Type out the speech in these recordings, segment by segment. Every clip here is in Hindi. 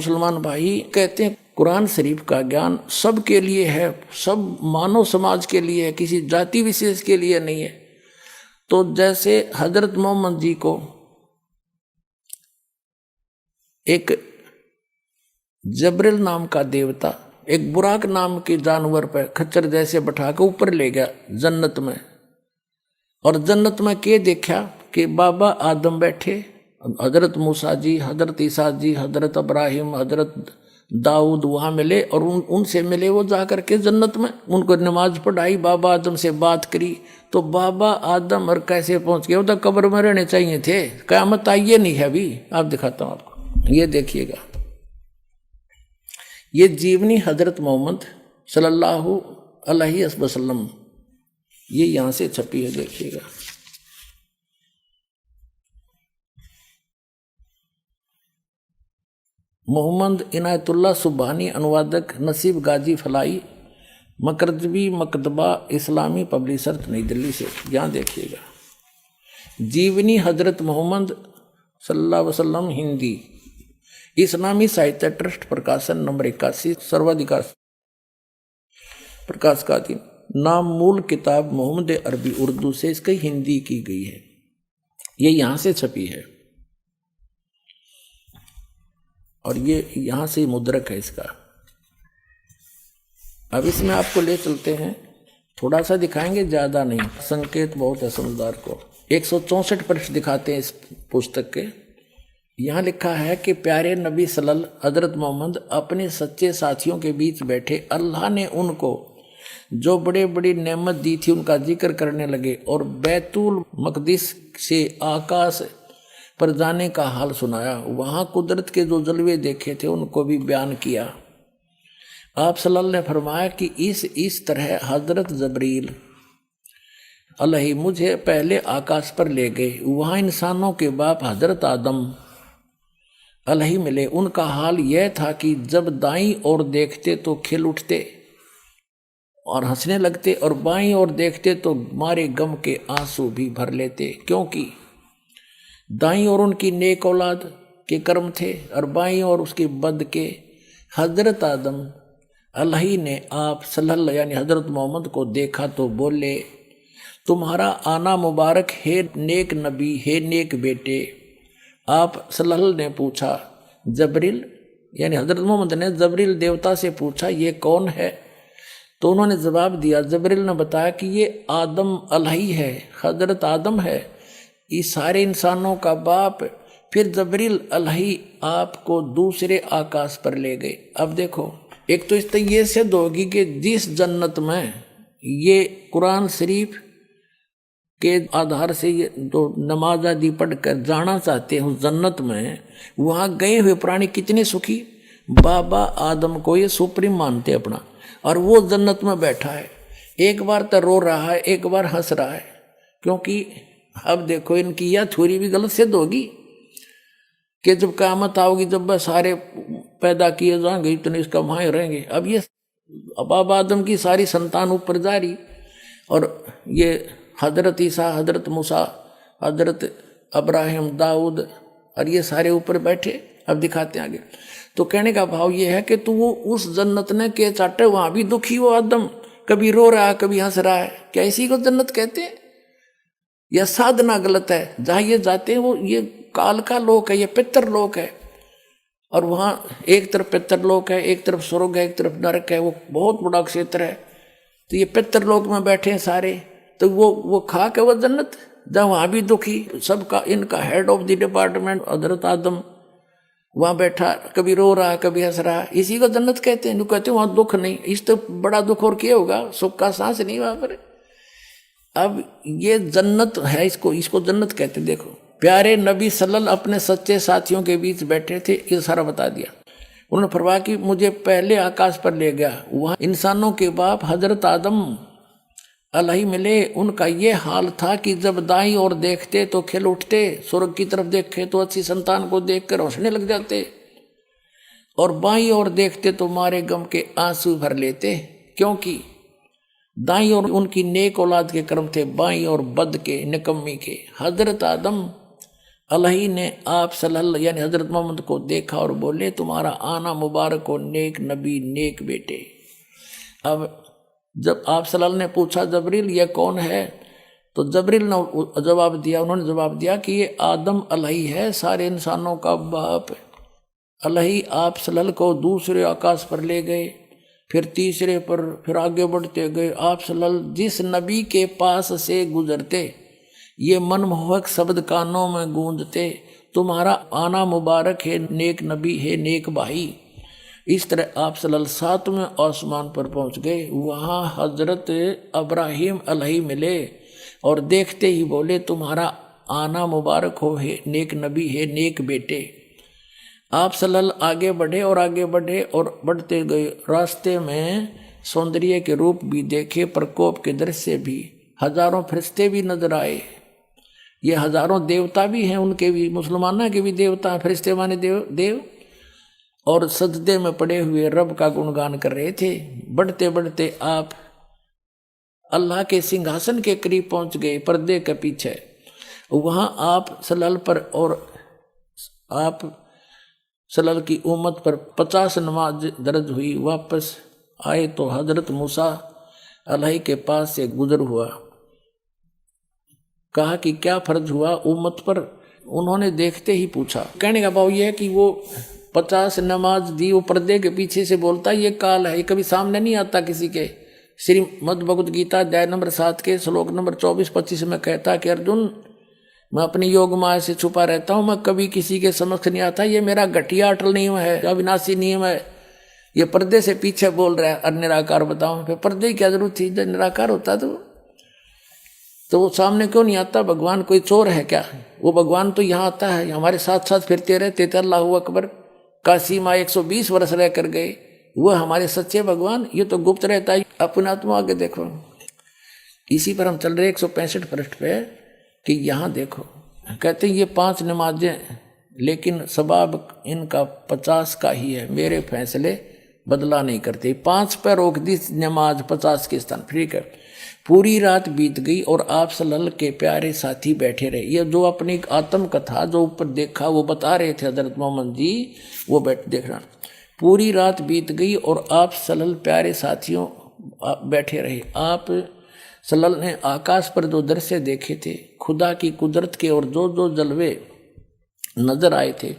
मुसलमान भाई कहते हैं कुरान शरीफ का ज्ञान सबके लिए है, सब मानव समाज के लिए है, किसी जाति विशेष के लिए नहीं है। तो जैसे हजरत मोहम्मद जी को एक जबरील नाम का देवता एक बुराक नाम के जानवर पर खच्चर जैसे बैठा के ऊपर ले गया जन्नत में, और जन्नत में के देखा कि बाबा आदम बैठे, हजरत मूसा जी, हजरत ईसा जी, हजरत इब्राहिम, हजरत दाऊद वहाँ मिले और उनसे मिले वो जाकर के जन्नत में, उनको नमाज पढ़ाई, बाबा आदम से बात करी। तो बाबा आदम और कैसे पहुँच गए, वो तो कब्र में रहने चाहिए थे, क़यामत आई नहीं है अभी। आप दिखाता हूँ आपको, ये देखिएगा, ये जीवनी हजरत मोहम्मद सल्लल्लाहु अलैहि वसल्लम, ये यहाँ से छपी है, देखिएगा। मोहम्मद इनायतुल्ला सुबहानी, अनुवादक नसीब गाजी फलाई, मकरजबी मकतबा इस्लामी पब्लिशर नई दिल्ली से। यहाँ देखिएगा, जीवनी हजरत मोहम्मद सल्लल्लाहु अलैहि वसल्लम हिंदी, इस्लामी साहित्य ट्रस्ट प्रकाशन नंबर 81, सर्वाधिकार प्रकाश का अधीन। नाम मूल किताब मोहम्मद अरबी उर्दू से इसकी हिंदी की गई है, ये यहाँ से छपी है और ये यहाँ से मुद्रक है इसका। अब इसमें आपको ले चलते हैं, थोड़ा सा दिखाएंगे, ज़्यादा नहीं, संकेत बहुत है समझदार को। 164 पृष्ठ दिखाते हैं इस पुस्तक के। यहाँ लिखा है कि प्यारे नबी सल्लल्लाहु हजरत मोहम्मद अपने सच्चे साथियों के बीच बैठे, अल्लाह ने उनको जो बड़े बड़ी नेमत दी थी उनका जिक्र करने लगे और बैतुल मकदिस से आकाश पर जाने का हाल सुनाया। वहाँ कुदरत के जो जलवे देखे थे उनको भी बयान किया। आप सल्लल्लाहु ने फरमाया कि इस तरह हजरत जबरील अलैहि मुझे पहले आकाश पर ले गए। वहाँ इंसानों के बाप हजरत आदम अलैहि मिले। उनका हाल यह था कि जब दाईं ओर देखते तो खिल उठते और हंसने लगते, और बाईं ओर देखते तो मारे गम के आंसू भी भर लेते, क्योंकि दाईं ओर उनकी नेक औलाद के कर्म थे और बाईं ओर उसके बद के। हजरत आदम अलैहि ने आप सल्लल्लाहु यानी हजरत मोहम्मद को देखा तो बोले, तुम्हारा आना मुबारक है नेक नबी, है नेक बेटे। आप सल्लल्लाहु ने पूछा, जबरील यानी हजरत मोहम्मद ने जबरील देवता से पूछा, ये कौन है? तो उन्होंने जवाब दिया, जबरील ने बताया कि ये आदम अलैहि है, हजरत आदम है, इस सारे इंसानों का बाप। फिर जबरील अलैहि आपको दूसरे आकाश पर ले गए। अब देखो, एक तो इस तरह ये सिद्ध होगी कि जिस जन्नत में ये कुरान शरीफ के आधार से ये तो नमाज आदि पढ़कर जाना चाहते हैं उस जन्नत में, वहाँ गए हुए प्राणी कितने सुखी। बाबा आदम को ये सुप्रीम मानते अपना, और वो जन्नत में बैठा है, एक बार तो रो रहा है, एक बार हंस रहा है, क्योंकि अब देखो इनकी यह थ्योरी भी गलत सिद्ध होगी कि जब क़यामत आओगी, जब वह सारे पैदा किए जाएंगे, इतने इसका वहाँ रहेंगे। अब ये बाबा आदम की सारी संतान ऊपर जा रही, और ये हजरत ईसा, हजरत मूसा, हजरत इब्राहिम, दाऊद, और ये सारे ऊपर बैठे। अब दिखाते हैं आगे। तो कहने का भाव ये है कि तू वो उस जन्नत ने के चाटे, वहाँ भी दुखी हो आदम, कभी रो रहा है कभी हंस रहा है, क्या इसी को जन्नत कहते हैं? यह साधना गलत है। जहाँ ये जाते हैं वो ये काल का लोक है, ये पितर लोक है, और वहाँ एक तरफ पितर लोक है, एक तरफ स्वर्ग है, एक तरफ नरक है, वो बहुत बड़ा क्षेत्र है। तो ये पितर लोक में बैठे हैं सारे, तो वो खा के वो जन्नत, जहाँ वहाँ भी दुखी, सबका इनका हेड ऑफ द डिपार्टमेंट हजरत आदम वहाँ बैठा, कभी रो रहा है कभी हंस रहा है, इसी को जन्नत कहते हैं। कहते हैं वहाँ दुख नहीं, इस तो बड़ा दुख और क्या होगा, सुख का सांस नहीं वहाँ पर। अब ये जन्नत है, इसको जन्नत कहते हैं। देखो, प्यारे नबी सल्लल्लाहु अपने सच्चे साथियों के बीच बैठे थे, ये सारा बता दिया। उन्होंने फरमाया कि मुझे पहले आकाश पर ले गया, वहाँ इंसानों के बाप हजरत आदम अलैहि मिले। उनका ये हाल था कि जब दाईं ओर देखते तो खिल उठते, स्वर्ग की तरफ देखे तो अच्छी संतान को देखकर हंसने लग जाते, और बाईं ओर देखते तो मारे गम के आंसू भर लेते, क्योंकि दाईं ओर उनकी नेक औलाद के कर्म थे, बाईं ओर बद के निकम्मी के। हजरत आदम अल्लाह ने आप सल्लल्लाहु यानी हजरत मोहम्मद को देखा और बोले तुम्हारा आना मुबारक हो, नेक नबी नेक बेटे। अब जब आप सल्लल्लाहु ने पूछा जबरील यह कौन है, तो जबरील ने जवाब दिया, उन्होंने जवाब दिया कि ये आदम अलही है, सारे इंसानों का बाप। अलही आप सल्लल्लाहु को दूसरे आकाश पर ले गए, फिर तीसरे पर, फिर आगे बढ़ते गए। आप सल्लल्लाहु जिस नबी के पास से गुजरते ये मनमोहक शब्द कानों में गूंजते, तुम्हारा आना मुबारक है, नेक नबी है, नेक भाई। इस तरह आप सल्लल्लाहु सातवें आसमान पर पहुंच गए। वहाँ हजरत इब्राहिम अलही मिले और देखते ही बोले तुम्हारा आना मुबारक हो, है नेक नबी है, नेक बेटे। आप सल्लल्लाहु आगे बढ़े और आगे बढ़े और बढ़ते गए। रास्ते में सौंदर्य के रूप भी देखे, प्रकोप के दृश्य भी, हजारों फरिश्ते भी नजर आए। ये हजारों देवता भी हैं, उनके भी, मुसलमानों के भी देवता फरिश्ते माने देव और सजदे में पड़े हुए रब का गुणगान कर रहे थे। बढ़ते बढ़ते आप अल्लाह के सिंहासन के करीब पहुंच गए, पर्दे के पीछे। वहां आप सल्लल्लाहु पर और आप सल्लल्लाहु की उम्मत पर 50 नमाज दर्ज हुई। वापस आए तो हजरत मूसा अलही के पास से गुजर हुआ। कहा कि क्या फर्ज हुआ उम्मत पर? उन्होंने देखते ही पूछा। कहने का भाव यह है कि वो 50 नमाज दी, वो पर्दे के पीछे से बोलता ये काल है, कभी सामने नहीं आता किसी के। श्रीमद् भगवद गीता अध्याय नंबर 7 के श्लोक नंबर 24-25 में कहता कि अर्जुन मैं अपनी योग माया से छुपा रहता हूँ, मैं कभी किसी के समक्ष नहीं आता। ये मेरा घटिया अटल नियम है, अविनाशी नियम है। ये पर्दे से पीछे बोल रहा है और निराकार बताओ। फिर पर्दे की क्या जरूरत थी जब निराकार होता तो वो सामने क्यों नहीं आता? भगवान कोई चोर है क्या? वो भगवान तो यहाँ आता है, हमारे साथ साथ फिरते रहते थे। अल्लाहू अकबर, काशी माँ 120 वर्ष रह कर गए, वो हमारे सच्चे भगवान। ये तो गुप्त रहता है, अपने आत्मा आगे देखो। इसी पर हम चल रहे 165 पृष्ठ पे कि यहाँ देखो, कहते ये 5 नमाजें, लेकिन सबाब इनका 50 का ही है, मेरे फैसले बदला नहीं करते। 5 पर रोक दी नमाज, 50 के स्थान। ठीक है। पूरी रात बीत गई और आप सल्लल्लाहु के प्यारे साथी बैठे रहे। ये जो अपनी आत्म कथा जो ऊपर देखा वो बता रहे थे हजरत मोहम्मद जी, वो बैठ देख रहा। पूरी रात बीत गई और आप सल्लल्लाहु प्यारे साथियों बैठे रहे। आप सल्लल्लाहु ने आकाश पर जो दृश्य देखे थे, खुदा की कुदरत के, और जो जो जलवे नजर आए थे,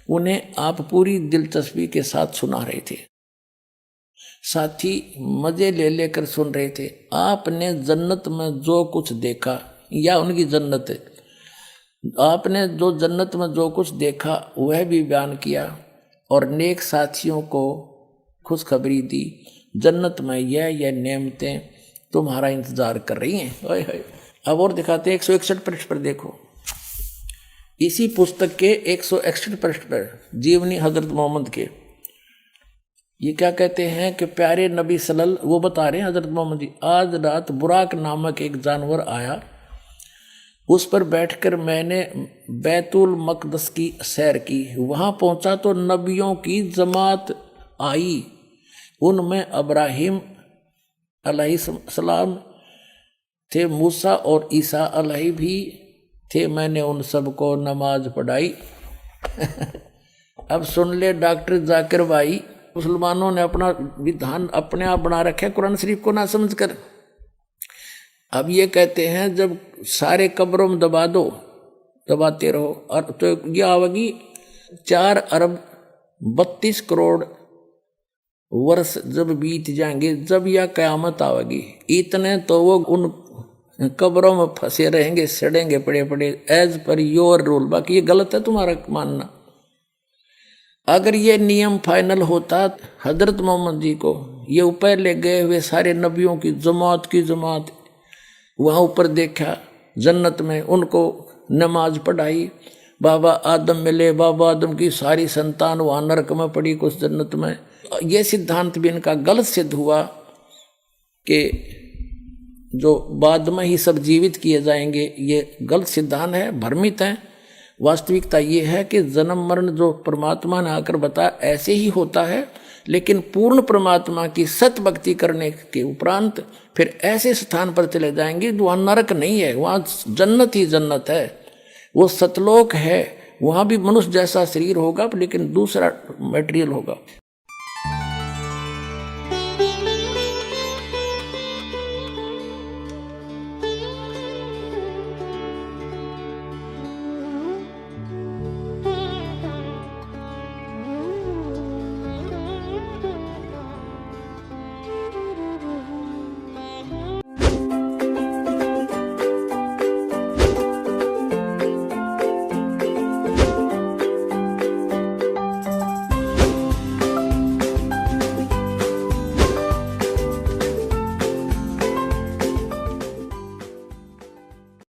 उन्हें आप पूरी दिलचस्पी के साथ सुना रहे थे। साथी मजे ले लेकर सुन रहे थे। आपने जन्नत में जो कुछ देखा, या उनकी जन्नत है, आपने जो जन्नत में जो कुछ देखा वह भी बयान किया और नेक साथियों को खुशखबरी दी। जन्नत में यह नेमतें तुम्हारा इंतजार कर रही हैं। अब और दिखाते हैं 161 पृष्ठ पर देखो। इसी पुस्तक के 161 पृष्ठ पर जीवनी हजरत मोहम्मद के ये क्या कहते हैं कि प्यारे नबी सल्लल्लाहु, वो बता रहे हैं हजरत मोहम्मद जी, आज रात बुराक नामक एक जानवर आया, उस पर बैठकर मैंने बैतुल मकदस की सैर की। वहाँ पहुँचा तो नबियों की जमात आई, उनमें इब्राहिम अलैहिस्सलाम थे, मूसा और ईसा अलैहि भी थे। मैंने उन सबको नमाज पढ़ाई। अब सुन ले डॉक्टर जाकिर भाई, मुसलमानों ने अपना विधान अपने आप बना रखे कुरान शरीफ को ना समझ कर। अब ये कहते हैं जब सारे कब्रों में दबा दो, दबाते रहो, और तो ये आवेगी 4 अरब 32 करोड़ वर्ष जब बीत जाएंगे, जब यह कयामत आवेगी, इतने तो वो उन कब्रों में फंसे रहेंगे, सड़ेंगे पड़े पड़े, एज पर योर रूल। बाकी ये गलत है तुम्हारा मानना। अगर ये नियम फाइनल होता, हजरत मोहम्मद जी को ये ऊपर ले गए हुए सारे नबियों की जमात वहाँ ऊपर देखा जन्नत में, उनको नमाज पढ़ाई, बाबा आदम मिले, बाबा आदम की सारी संतान वहाँ नरक में पड़ी, कुछ जन्नत में। ये सिद्धांत भी इनका गलत सिद्ध हुआ कि जो बाद में ही सब जीवित किए जाएंगे, ये गलत सिद्धांत है, भ्रमित है। वास्तविकता ये है कि जन्म मरण जो परमात्मा ने आकर बताया ऐसे ही होता है, लेकिन पूर्ण परमात्मा की सत भक्ति करने के उपरांत फिर ऐसे स्थान पर चले जाएंगे जो वहाँ नरक नहीं है, वहाँ जन्नत ही जन्नत है। वो सतलोक है, वहां भी मनुष्य जैसा शरीर होगा लेकिन दूसरा मटेरियल होगा।